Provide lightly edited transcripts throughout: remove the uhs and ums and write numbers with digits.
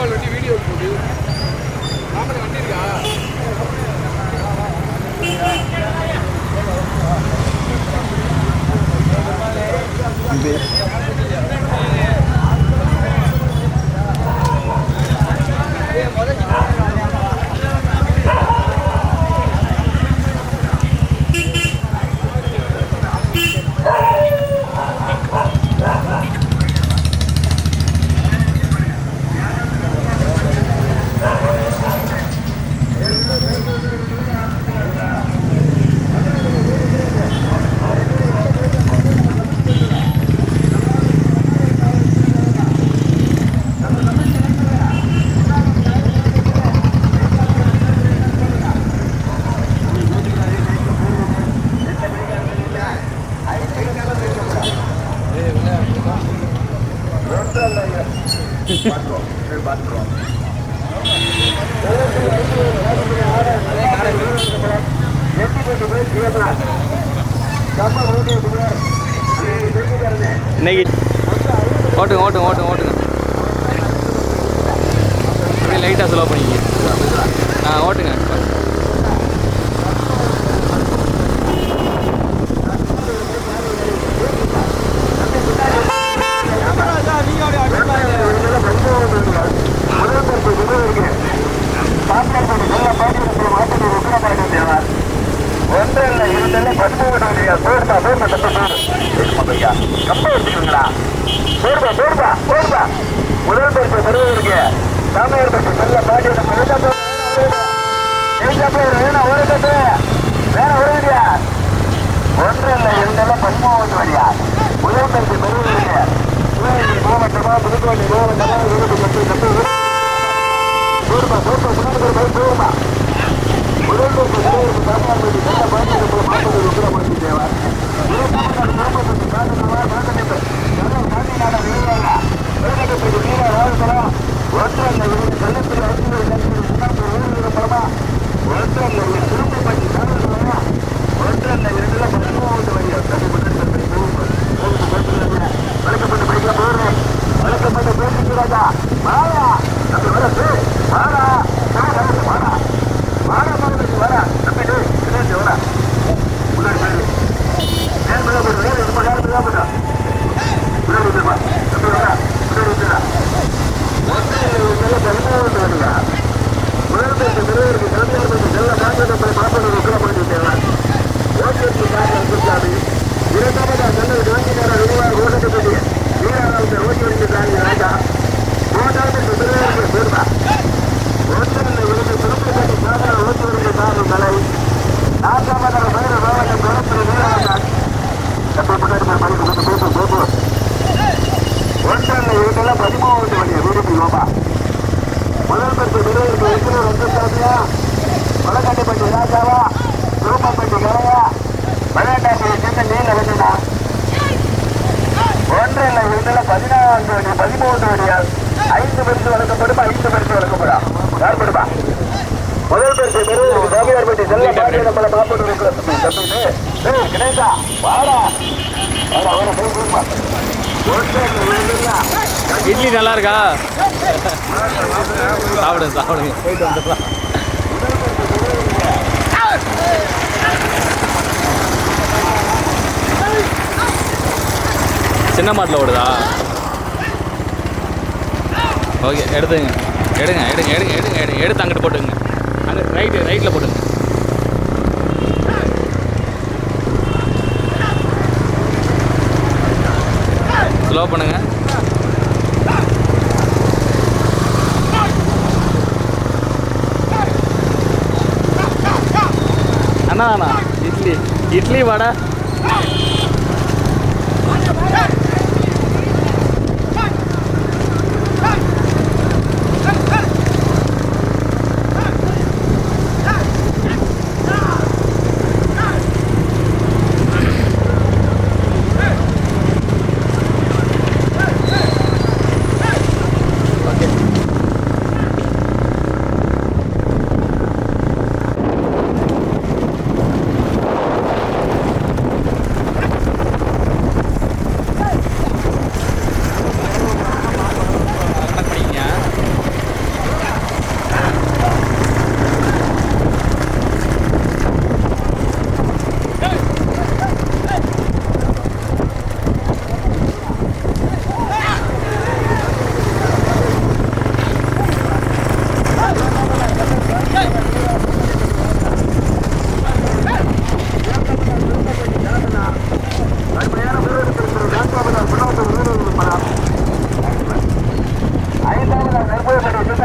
கோபால் வண்டி வீடியோ போகுது. ராமன் வண்டி இருக்கா? இன்னைக்கு ஓட்டுங்க ஓட்டுங்க ஓட்டுங்க ஓட்டுங்க அப்படியே லைட்டாக ஸ்லோ பண்ணிக்க. ஓட்டுங்க. ஒன்றில் இருந்தல 13 கப்ப எடுத்துக்கீங்களா? முதல் பரிசு பெறுவதற்கு சாமியார் பற்றி நல்ல பாட்டி ஒன்றில் இருந்தல 13 வழியா முதல் பரிசு பெறுவதற்கு சிவகங்கை மாவட்டமா புதுக்கோட்டை மாவட்டமா முதல் பரிசு பெறுவதற்கு சாமியார் பற்றி நல்ல பாட்டி உக்கிரமூர்த்தி தேவர் வடகாட்டிப்பட்டி ராஜாவா திருப்பப்பட்டி கரையா வடகாட்டியை சேர்ந்த நீல வெட்டினா ஒன்றில் இருந்தல 14 வழி 13 வழியால் 5 பரிசு வழங்கப்படும் 5 பரிசு வழங்கப்படா யார்படுமா முதல் பரிசு பெறுவது சாமியார்பட்டி செல்ல பாண்டிய நம்மளை மாப்பிட்டு கிடைச்சா வாடா இட்லி நல்லா இருக்கா? சாப்பிடுங்க சாப்பிடுங்க போயிட்டு வந்துடலாம். சின்ன மாட்டில் ஓடுதா? ஓகே எடுத்துங்க எடுங்க எடுங்க எடுங்க எடுங்க எடுங்க எடுத்து அங்கிட்டு போட்டுங்க. அங்கே ரைட்டில் போட்டுங்க. ஸ்லோ பண்ணுங்க. அண்ணா இட்லி வடை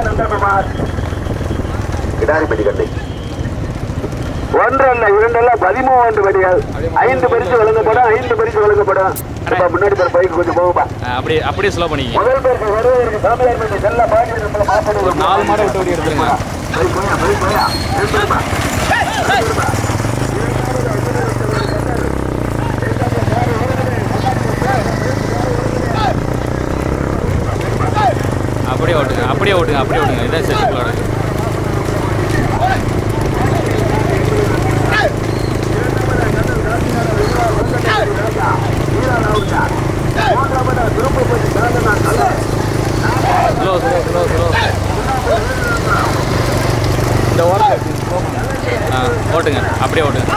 நந்தகுமார் கிடாரிப்பட்டி கட்டை. 1 அல்ல 2 அல்ல 13 வடிகள். 5 பரிசு வழங்கப்படும். 5 பரிசு வழங்கப்படும். முன்னாடி பேர் பைக்கு கொஞ்சம் போகும்பா. அப்படியே ஸ்லோ பண்ணிக்க. முதல் பேருக்கு வருவதற்கு சாமியார்பட்டி செல்ல பாடி நம்மள மாப்படும். 4 மாடு விட்டு ஓடி எடுத்துருங்க. போயா அப்படியே ஓட்டுங்க. இதான் செட்டுக்குள்ள ஸ்லோ இந்த ஓட்டுங்க. அப்படியே ஓட்டுங்க.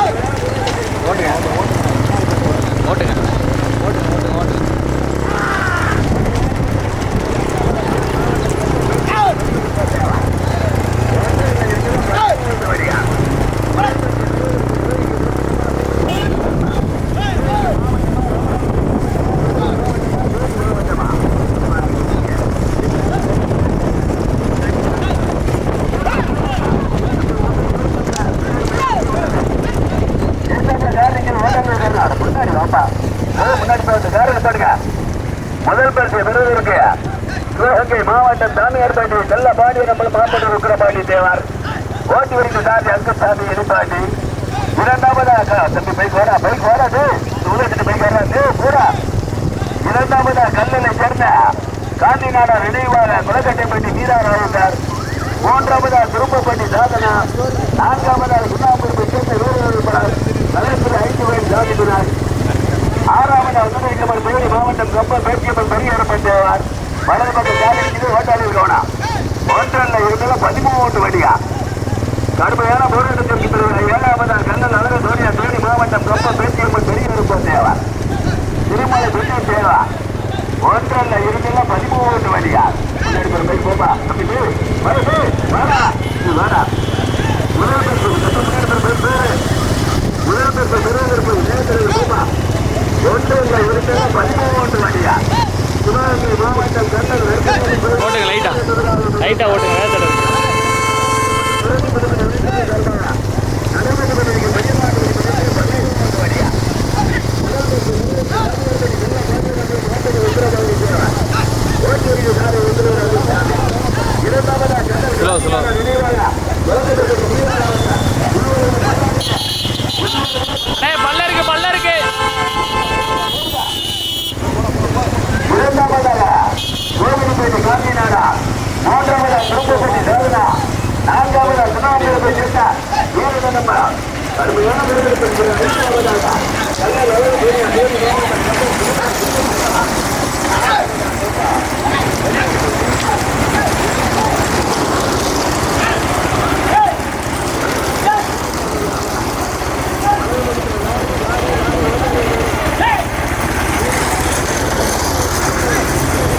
முதல் பரிசு பெறுவதற்கு சிவகங்கை மாவட்டம் சாமியார்பட்டி செல்ல பாடி நம்ம மாப்பட்டு ருக்கிரபாண்டி தேவார் ஓட்டி வரைக்கு சாதி அங்கசாமி எரிப்பாண்டி. இரண்டாவதாக தம்பி பைக் வராது உலகத்துக்கு பைக் வராது பூரா. இரண்டாவதாக கல்லலை சேர்ந்த காந்தி நாடா நினைவாளர் குலக்கட்டைப்பட்டி வீராராவுக்கார். மூன்றாவதாக திரும்பப்பட்டி சாதனா. நான்காவதாக சுண்ணாம்புரிப்பை சேர்ந்த வீரர் தலைவர் 5 வயது சாதிக்கிறார். ஆறாவதாக உதவிக்கமல் மதுரை மாவட்டம் கப்பல் பேச்சியம்மன் பரிகாரப்பட்டவர். வலது பக்கம் சாலைக்கு ஓட்டாளி இருக்கவனா 1 அல்ல 2 அல்ல 13 வண்டியா கடுமையான போராட்டத்திற்கு பிறகு 7ஆவதாக கண்ணன் அழகு சோனியா தேனி மாவட்டம் கப்பல் பேச்சியம்மன் பரிகாரப்பட்டவர். திருமலை பெற்று தேவா 1 அல்ல 2 அல்ல 13 வண்டியா. போப்பா தம்பி வாடா ஓட்டுங்க. லைட்டா ஓட்டுங்க. ஸ்லோ பல்ல இருக்கு. இரண்டாவதாக கோவில்பேட்டை காந்திநாடா. மூன்றாவதாக திரும்பப்பட்டி தேவனா. நான்காவதாக சுண்ணாம்புரிப்பை சேர்ந்த வீரர் நம்ம கடுமையான விருது. ஐந்தாவதாக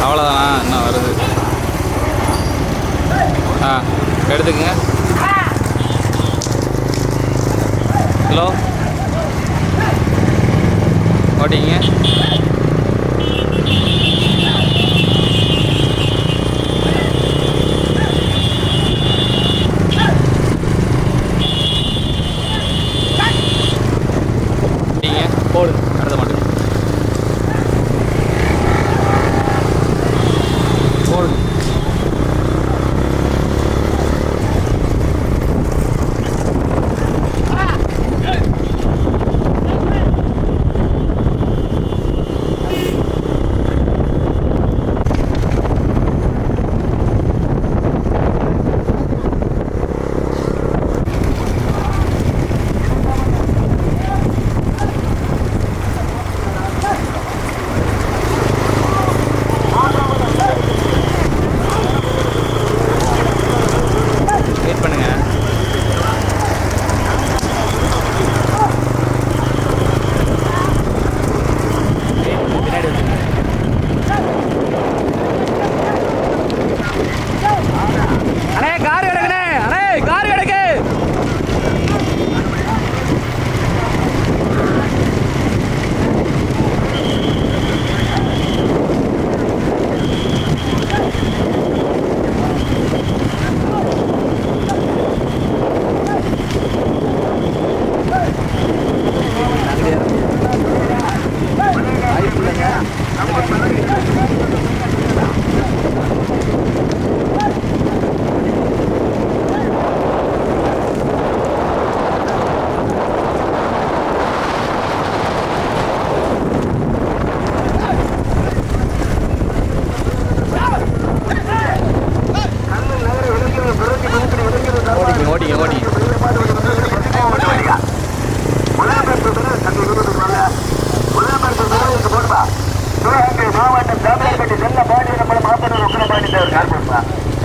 அவ்வளோதானா? என்ன வருது? எடுத்துக்கங்க. ஹலோ ஓட்டிங்க. போடு அடுத்த மாட்டு போடு.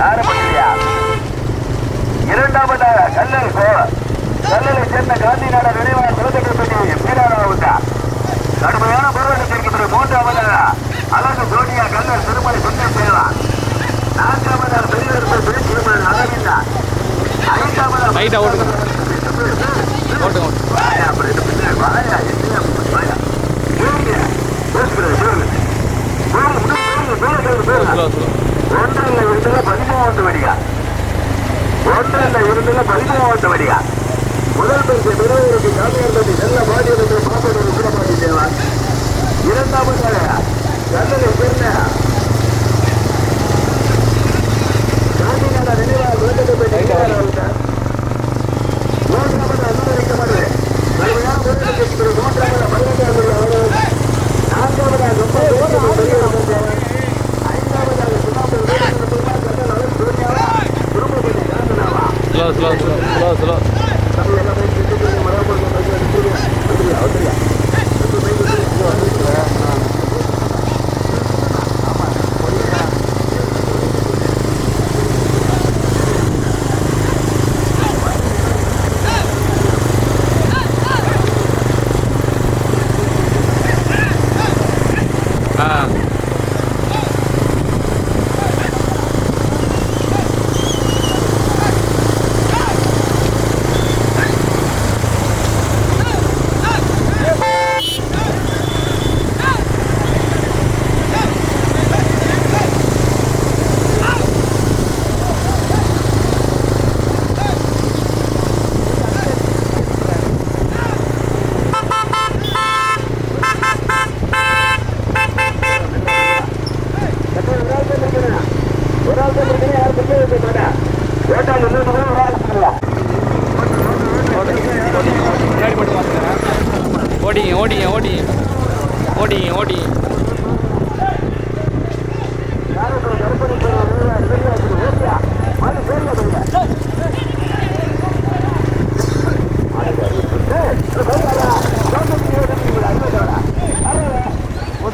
ஆரம்பிச்சியா இரண்டாவதாக கல்லல் கல்லலை சேர்ந்த காந்தி நாட நினைவாக குலக்கட்டப்பட்டி வீராராவுக்கா கடுமையான போராட்டத்திற்கு மூன்றாவதாக அழகு சோனியா கல்லல் திருமலை சொன்ன செய்யலாம் நான்காவதாக பெரியவர்கள் திருமணம் அழகின்றா ஐந்தாவதாக ஒன்றில் இருந்துள்ள 13 வடியா முதல் பரிசு பெறுவதற்கு காந்தியன்பதி நல்ல பாடியதற்கு பாப்பது உத்தரமாகி தேவார் இரண்டாவதாக கல்லலை சேர்ந்த காந்திநாட நினைவாக விளக்கப்பட்ட மூன்றாவது அனுமதிக்கப்பட்டது கடுமையான போராட்டத்திற்கு மூன்றாவது 15வது நான்காவதாக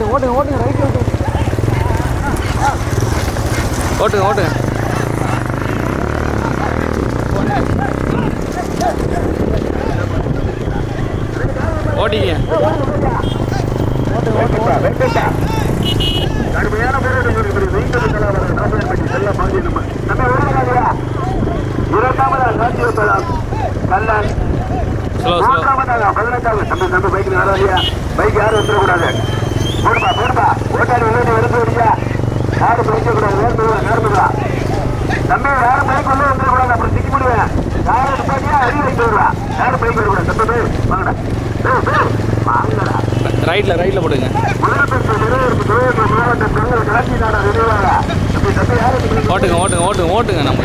ஓடி ஓட்டுங்க ரைட் ஓட்டுங்க ஓடிங்க கடுமையான பைக் யாரும் வந்துடக்கூடாது போடுப்பா ஓட்டாளி உள்ளே எடுத்து விடியா யாரும் பைக்கக்கூடாது நேர்ந்துடா தம்பி யாரும் பைக் உள்ள வந்துடக்கூடாது அப்புறம் சிக்கி முடிவேன் யாரும் நிப்பாட்டியா அடி வைத்து வருவா யாரும் பைக் வரக்கூடாது தம்பி வாங்கடா ரைட்ல போடுங்க ஓட்டுங்க நம்ம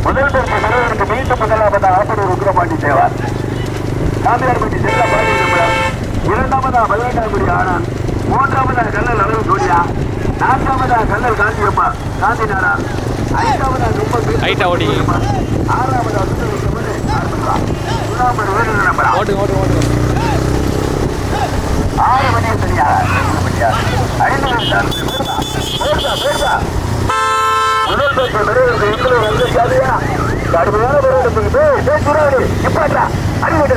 முதல் பரிசு மீண்டும் முதலாவது ஆப்பனூர் உக்கிரபாண்டி தேவார் காந்தியார்பட்டி செல்ல பாடி இரண்டாவதா பதினெட்டாங்குடி ஆனான் மூன்றாவதா கல்லல் அளவு ஜோடியா நான்காவதா கல்லல் காந்தியம்மா காந்தி நாடா ஐந்தாவதா ஓடி ஆறாவதா ஆறு மணியை சரியா 5 முதல் பரிசு பெறுவதற்கு எங்களோட வந்து சாதியா கடுமையான போராட்டத்துக்கு இப்பாட்டா அடிவிட்டு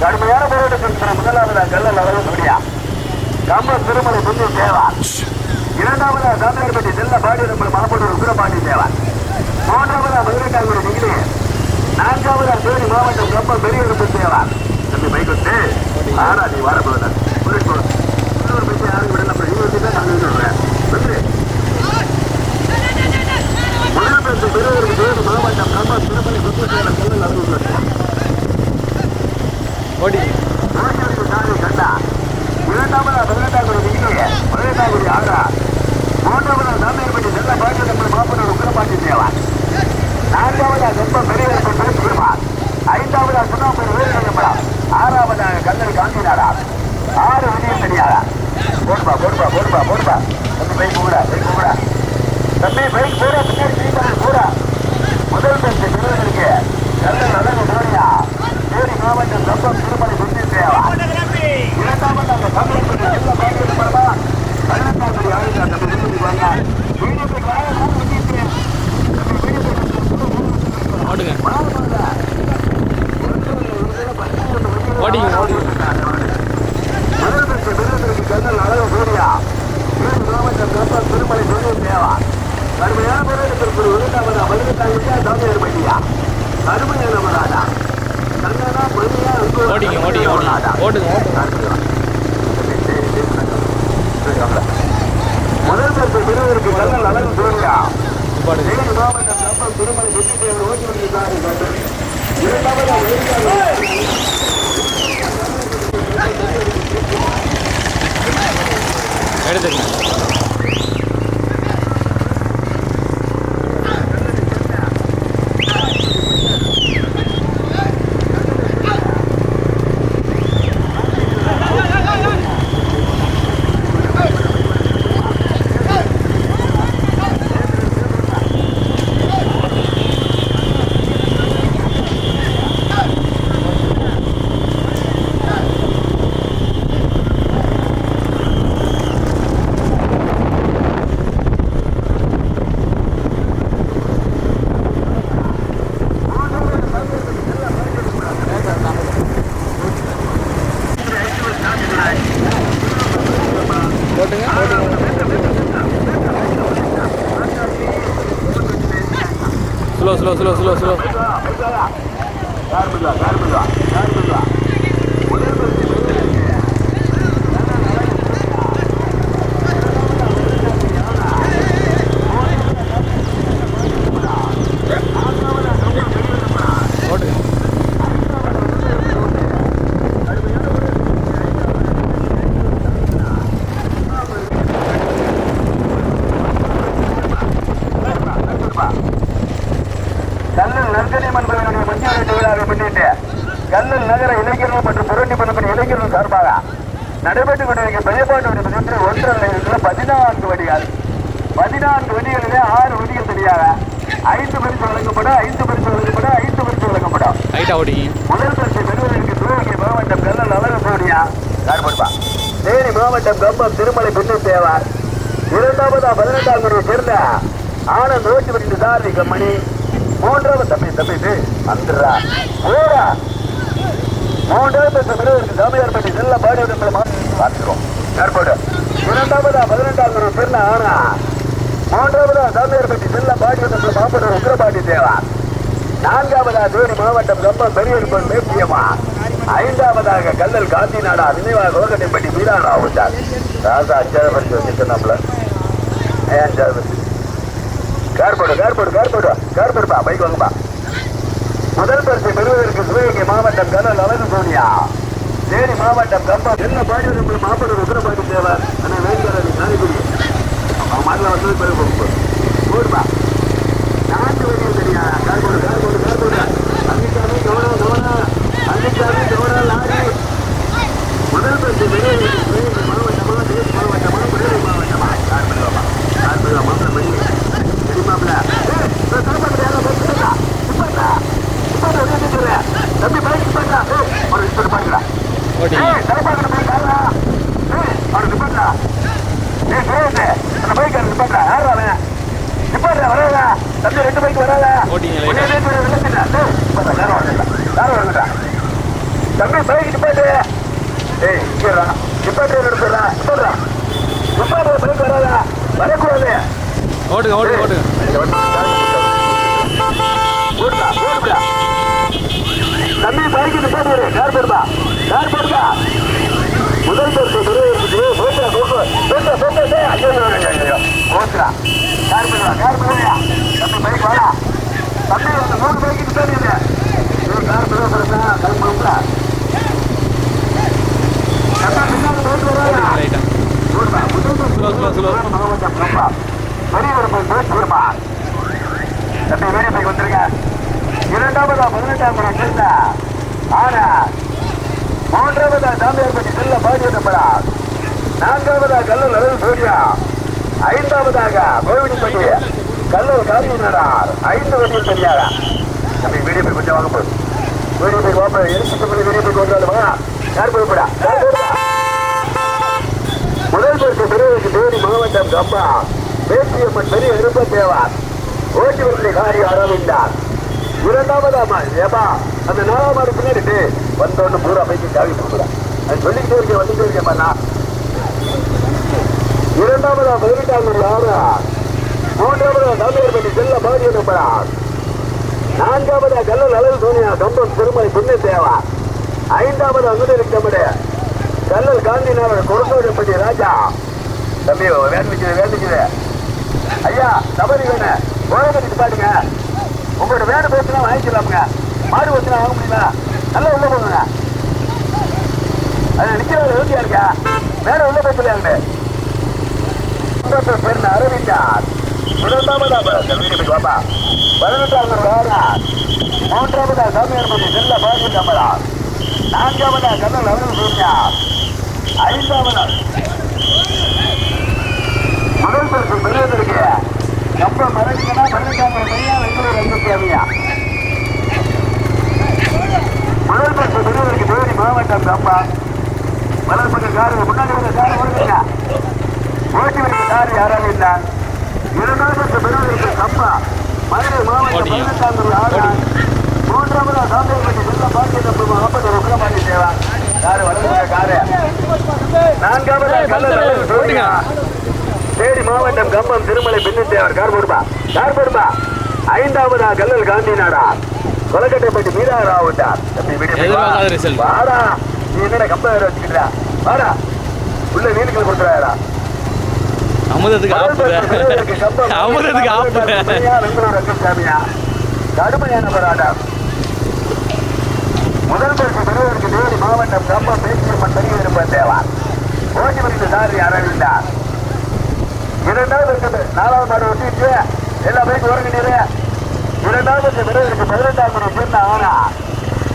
கடுமையான போராட்டத்திற்கு முதலாவது கல்லல் அளவு முடியா கம்ப திருமலை முன்னே தேவா. இரண்டாவது தாமிரபட்டி செல்ல பாடி நம்மள் மாப்பட்டூர் உக்கிரபாண்டி தேவா. மூன்றாவது மதுரைக்காங்குடி நிகிலே. நான்காவது தேனி மாவட்டம் கம்ப பெரியவருக்கு தேவா. தம்பி பைக்கு ஆனா நீ வர போத இன்னொரு பைக்கு யாரும் விடல தான் நான் சொல்றேன். முதல் பெரியவருக்கு தேனி மாவட்டம் கம்ப திருமலை முன்னே தேவா கல்லல் அளவு ஓடி கண்டா. இரண்டாவது பதினெட்டாங்குடி நிகிலே. பதினெட்டாங்குடி ஆகா. மூன்றாவது தாமிரபட்டி செல்ல பாடி நம்மள் மாப்பட்டூர் உக்கிரபாண்டி தேவா. நான்காவது கம்ப பெரியவருக்கு பெருமாள். ஐந்தாவது சுண்ணாம்பு வேறுபடம். ஆறாவதாக கல்லல் காந்தினாரா. 6 விதியும் தெரியாதா. போடுப்பா போடுப்பா போடுப்பா போடுப்பா. தம்பி பைக் கூட பைக் கூட தம்பி பைக் கூட பின்னாடி சீக்கிரம் கூட. முதல் பரிசு பெறுவதற்கு கல்லல் அழகு தோனியா தேனி மாவட்டம் கம்பம் திருமலை சுற்றி தேவா. இரண்டாவது தமிழகத்தில் செல்ல பாண்டியன் பரமா 18ஆம் ஆளுநர் தம்பி விரும்பி வாங்க. ஓடுங்க ஓடிங்க ஓடிங்க. முதல் பரிசு பெறுவதற்கு கல்லல் அழகு தோனியா தேனி மாவட்டம் கம்பம் திருமலை சுற்றி தேவா. கடுமையான போராட்டத்திற்கு இரண்டாவது 18ஆம் தாமியார் பட்டியா. கடுமையான மராடா ஓடிங்க ஓடிங்க ஓடிங்க ஓடுங்க முதல் பரிசு பெறுவதற்கு கல்லல் அழகு தோனியா தேனி மாவட்டம் கம்பம் திருமலை சுற்றி தேவர் ஓட்டி வந்திருக்கிறார்கள். இரண்டாவது எடுத்துங்க. ஸ்லோ கல்லல் நகர இளைஞர்கள் மற்றும் புரண்டி பண்ணப்பட்ட இளைஞர்கள் சார்பாக நடைபெற்றுக் கொண்டிருக்கிற பெரியப்பாட்டு ஒன்று 14 வடிகள். 14 வடிகளிலே 6 வடிகள் தெரியாத 5 பரிசு வழங்கப்படும். 5 பரிசு வழங்கப்படும். 5 பரிசு வழங்கப்படும். முதல் பரிசு பெறுவதற்கு சிவகங்கை மாவட்டம் கல்லல் அழகு சோனியா கார்படுப்பா. தேனி மாவட்டம் கம்பம் திருமலை பின்னு தேவார். இரண்டாவது 18ஆம் முறையை சேர்ந்த ஆனந்த் ஓட்டி விட்டு சாரதி கம்மணி. மூன்றாவது தம்பி வந்துடுறா ஓடா. மூன்றாவது பெறுவதற்கு தாமியார்பட்டி செல்ல பாடி பார்த்துருவோம் ஏற்பாடு. இரண்டாவது 18ஆம் முறை சேர்ந்த ஆனா. மூன்றாவது தாமியார்பட்டி செல்ல பாடி மாப்பட்டூர் உக்கிரபாண்டி தேவா. நான்காவதா தேனி மாவட்டம் கம்பம் பெரியப்பன் மேப்பியமா. ஐந்தாவதாக கல்லல் காந்தி நாடா நினைவாக ரோகட்டைப்பட்டி மீரானா விட்டார். ராசா 5வது பரிசு வச்சுக்கணும்ல. 5வது பரிசு கார்படுப்பா பைக் வாங்கப்பா. முதல் பரிசை பெறுவதற்கு சிவகங்கை மாவட்டம் கல்லல் அழகு சோனியா. தேனி மாவட்டம் கம்பம் என்ன பாடி மாப்பட்டூர் உக்கிரபாண்டி தேவர். ஆனால் வேண்டிய காணிக்குடி அவன் மாட்டில் வந்து பெருமை போடுப்பா. 4 வரையும் தெரியா. கார்போடு அன்னிக்காமே கவனம் லாரி. முதல் பரிசை பெறுவதற்கு சிவகங்கை மாவட்டமா தேனி மாவட்டமா மதுரை மாவட்டமா கார்படுவாப்பா. மாப்பிள்ள மணி மாப்பிள்ள தம்பி பைக் பண்ணா ஒரு பாக்கல பைக் யாரா இப்ப வராதா தம்பி 2 பைக் வராதா தம்பி பைக் நிப்பாட்டு நிப்பாட்டு எடுத்துறா நிப்பாட்டு பைக் வராதா வரக்கூடாது ஓட்டுங்க ஓட்டுங்க ஓட்டுங்க தம்பி பைக்கு நிப்பாட்டு யார் போடுதா முதல் பரிசு பெறுவதற்கு தம்பி பைக் வாடா தம்பி 3 பைக்கு நிப்பாட்டு கார் பெறுவதா கிளம்புறா இரண்டாவதா 18ஆம் முறை சேர்ந்த ஆனா மூன்றாவதா சாமியார்பட்டி செல்ல பாடிய நம்பரா நான்காவதா கல்லூர் அருள் சூர்யா ஐந்தாவதாக கோவிடிப்பட்டி கல்லூர் காந்திநாடார் 5 வண்டியில் தனியாக நம்ம வீடியோ போய் கொஞ்சம் வாங்க போகுது வீடியோ போய் வாப்ப எரிச்சு வீடியோ போய் கொண்டாடுமா யார் போய்ப்படா முதல் பரிசு பெறுவதற்கு தேனி மாவட்டம் கம்பா பேச்சியம்மன் பெரிய விருப்ப தேவார் ஓட்டி வருகிற காரி அரவிந்தார் இரண்டாவதாமா ஏபா அந்த 4ஆம் ஆடு பின்னாடி வந்தோன்னு பூரா பைக்கு சாவி கொடுக்குறேன் அது சொல்லிக்கிட்டே இருக்கேன் வந்துட்டே இருக்கேன் நான் இரண்டாவதா 18ஆம் முறை ஆறா மூன்றாவதா சாமியார்பட்டி செல்ல பாடிய நம்பரா நான்காவதா கல்லல் அழகு சோனியா கம்பம் திருமலை புண்ணு தேவா ஐந்தாவது அங்குதலி தமிழ் கல்லல் காந்திநாதர் கொடுக்கோடப்பட்டி ராஜா தம்பி வேண்டிக்குது ஐயா தவறி வேணு கோயம்பேடு பாட்டுங்க உங்களோட வேடு பேசுனா வாங்கிக்கலாமுங்க மாடு வச்சுனா வாங்க முடியுமா நல்லா உள்ள போங்க அது நிக்கிறது எழுதியா இருக்கா வேற உள்ள பேசலையாங்க பேர் அரவிந்தார் முதலாவதா பாப்பா 18ஆம் வாரா மூன்றாவதா சாமியார்பட்டி செல்ல பாடி நம்பரா நான்காவதா கல்லல் அருள் சூர்யா ஐந்தாவதா முதல் பரிசு பெறுவதற்கு ரொம்ப மரணிக்கனா 18ஆம் பையா வெங்கலூர் அங்கத்தியாமியா முதல் பரிசு பெறுவதற்கு தேனி மாவட்டம் கம்பா வளர்ப்பட்ட காரு முன்னாடி வந்த காரு ஓடுங்க ஓட்டி வந்த காரு யாராக இருந்தால் இரண்டாவது பரிசு பெறுவதற்கு கம்பா மதுரை மாவட்டம் 18ஆம் ஆறு மூன்றாவதா சாமியார்பட்டி செல்ல பாக்கிய தப்பு அப்படி உக்கரமாட்டி தேவா காரு வளர்ப்பட்ட காரு நான்காவதா கல்லல் சோனியா தேனி மாவட்டம் கம்பம் திருமலை பின்னத்தேவர் கார் போடுபா ஐந்தாவதா கல்லல் காந்திநாடா கொலக்கட்டைப்பட்டி மீரா ராவுட்டார் வாடா நீ என்ன கம்ப வேற வச்சுக்கிட்டா வாடா உள்ள வீடுகள் கொடுக்குறாரா கடுமையான போராட்டம் முதல் பரிசு பெறுவதற்கு தேனி மாவட்டம் கம்பம் பேச்சியம்மன் பெரிய விருப்ப தேவார் ஓட்டி வந்த சாரி அரவிந்தார் இரண்டாவது 4ஆம் மாடு ஒட்டிட்டு எல்லா பைக்கு உறங்கினீரு இரண்டாவது பெறுவதற்கு 18ஆம் முறை சேர்ந்த ஆனா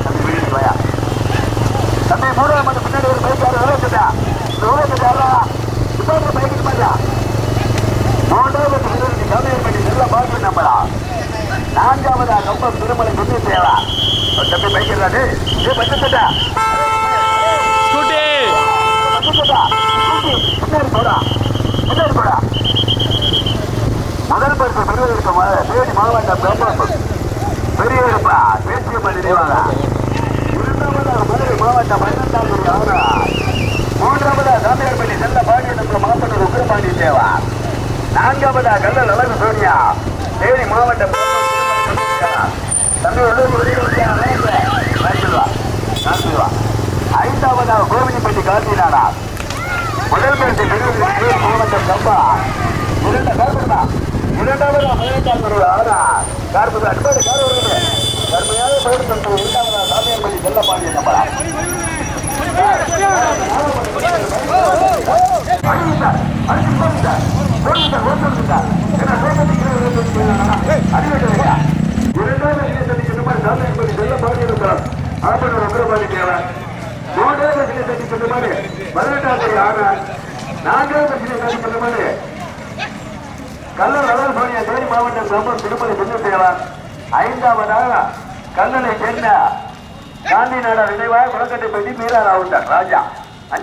தம்பி 3ஆம் மாடு பின்னாடி ஒரு பைக் யாரும் உலகத்துட்டா இப்போ பைக்கு பாருங்க மூன்றாவது பெறுவதற்கு சாமியார்பட்டி செல்ல பாக்கி நம்பரா நான்காவதா கம்பம் திருமலை குண்டு தேவா தம்பி பைக் இருந்தாரு பச்சை முதல் பரிசு பெறுவதற்கு தேனி மாவட்டம் கம்பம் பெரிய பேச்சியம்மன் நினைவாக இரண்டாவதா மதுரை மாவட்டம் 18ஆம் ஆறு மூன்றாவதா சாமியார்பட்டி செல்ல பாடிய நம்ம மாவட்டம் உக்கரபாண்டி தேவா நான்காவதா கல்லல் அழகு சோனியா தேனி மாவட்டம் தம்பி ஐந்தாவதா கோவிலிப்பட்டி காந்திநாடா முதல் பரிசு பெறுவதற்கு மாவட்டம் கம்பா இரண்டாவதா 18ஆம் ஆறா கார்பது அட்பாடு கார் வருது கடுமையாக பயிர்த்து இரண்டாவதா சாமியார்பட்டி செல்ல பாடிய நம்பரா கல்லல் அழகு சோனியா தேனி மாவட்டம் கம்பம் திருமலை புண்ணு தேவார் ஐந்தாவதாக கல்லலை சேர்ந்த காந்திநாடர் நினைவாக குளக்கட்டைப்பட்டி மீரா ராவுட்டார் ராஜா